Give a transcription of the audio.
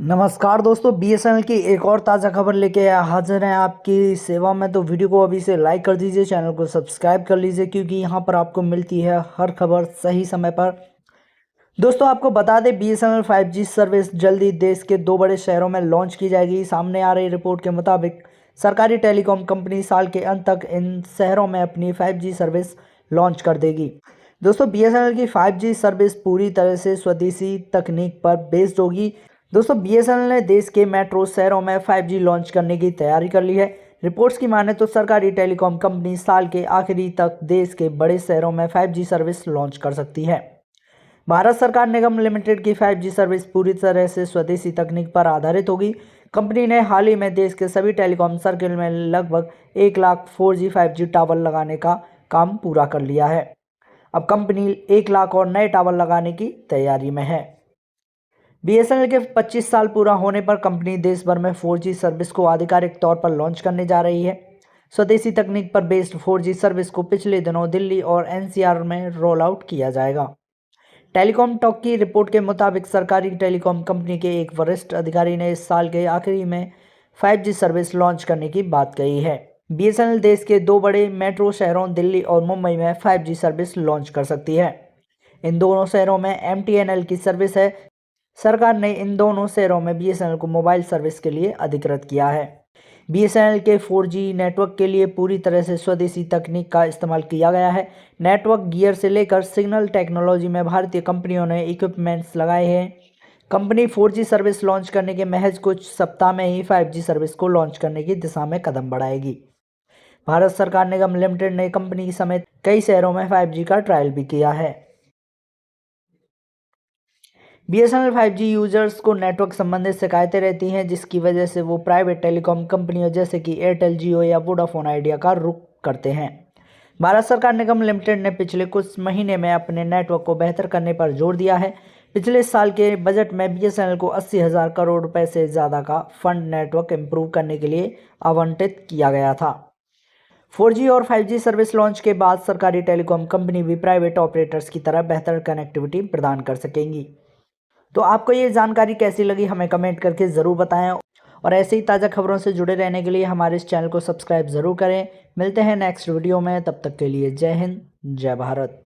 नमस्कार दोस्तों, बीएसएनएल की एक और ताज़ा खबर लेके हाजिर हैं आपकी सेवा में। तो वीडियो को अभी से लाइक कर दीजिए, चैनल को सब्सक्राइब कर लीजिए, क्योंकि यहाँ पर आपको मिलती है हर खबर सही समय पर। दोस्तों, आपको बता दें, बीएसएनएल 5G सर्विस जल्दी देश के 2 बड़े शहरों में लॉन्च की जाएगी। सामने आ रही रिपोर्ट के मुताबिक सरकारी टेलीकॉम कंपनी साल के अंत तक इन शहरों में अपनी 5G सर्विस लॉन्च कर देगी। दोस्तों, बीएसएनएल की 5G सर्विस पूरी तरह से स्वदेशी तकनीक पर बेस्ड होगी। दोस्तों, बीएसएनएल ने देश के मेट्रो शहरों में 5G लॉन्च करने की तैयारी कर ली है। रिपोर्ट्स की माने तो सरकारी टेलीकॉम कंपनी साल के आखिरी तक देश के बड़े शहरों में 5G सर्विस लॉन्च कर सकती है। भारत सरकार निगम लिमिटेड की 5G सर्विस पूरी तरह से स्वदेशी तकनीक पर आधारित होगी। कंपनी ने हाल ही में देश के सभी टेलीकॉम सर्किल में लगभग 1 लाख 4G 5G टावर लगाने का काम पूरा कर लिया है। अब कंपनी 1 लाख और नए टावर लगाने की तैयारी में है। बीएसएनएल के 25 साल पूरा होने पर कंपनी देश भर में 4G सर्विस को आधिकारिक तौर पर लॉन्च करने जा रही है। स्वदेशी तकनीक पर बेस्ड 4G सर्विस को पिछले दिनों दिल्ली और एनसीआर में रोल आउट किया जाएगा। टेलीकॉम टॉक की रिपोर्ट के मुताबिक सरकारी टेलीकॉम कंपनी के एक वरिष्ठ अधिकारी ने इस साल के आखिरी में 5G सर्विस लॉन्च करने की बात कही है। बीएसएनएल देश के 2 बड़े मेट्रो शहरों दिल्ली और मुंबई में 5G सर्विस लॉन्च कर सकती है। इन दोनों शहरों में एमटीएनएल की सर्विस है। सरकार ने इन दोनों शहरों में बीएसएनएल को मोबाइल सर्विस के लिए अधिकृत किया है। बीएसएनएल के 4G नेटवर्क के लिए पूरी तरह से स्वदेशी तकनीक का इस्तेमाल किया गया है। नेटवर्क गियर से लेकर सिग्नल टेक्नोलॉजी में भारतीय कंपनियों ने इक्विपमेंट्स लगाए हैं। कंपनी 4G सर्विस लॉन्च करने के महज कुछ सप्ताह में ही 5G सर्विस को लॉन्च करने की दिशा में कदम बढ़ाएगी। भारत सरकार निगम लिमिटेड ने कंपनी समेत कई शहरों में 5G का ट्रायल भी किया है। बीएसएनएल 5G यूजर्स को नेटवर्क संबंधित शिकायतें रहती हैं, जिसकी वजह से वो प्राइवेट टेलीकॉम कंपनियों जैसे कि एयरटेल, जियो या वोडाफोन आइडिया का रुख करते हैं। भारत सरकार निगम लिमिटेड ने पिछले कुछ महीने में अपने नेटवर्क को बेहतर करने पर जोर दिया है। पिछले साल के बजट में बीएसएनएल को 80,000 करोड़ रुपए से ज़्यादा का फंड नेटवर्क इम्प्रूव करने के लिए आवंटित किया गया था। 4G और 5G सर्विस लॉन्च के बाद सरकारी टेलीकॉम कंपनी भी प्राइवेट ऑपरेटर्स की तरह बेहतर कनेक्टिविटी प्रदान कर सकेंगी। तो आपको ये जानकारी कैसी लगी, हमें कमेंट करके ज़रूर बताएं, और ऐसे ही ताज़ा खबरों से जुड़े रहने के लिए हमारे इस चैनल को सब्सक्राइब ज़रूर करें। मिलते हैं नेक्स्ट वीडियो में, तब तक के लिए जय हिंद, जय भारत।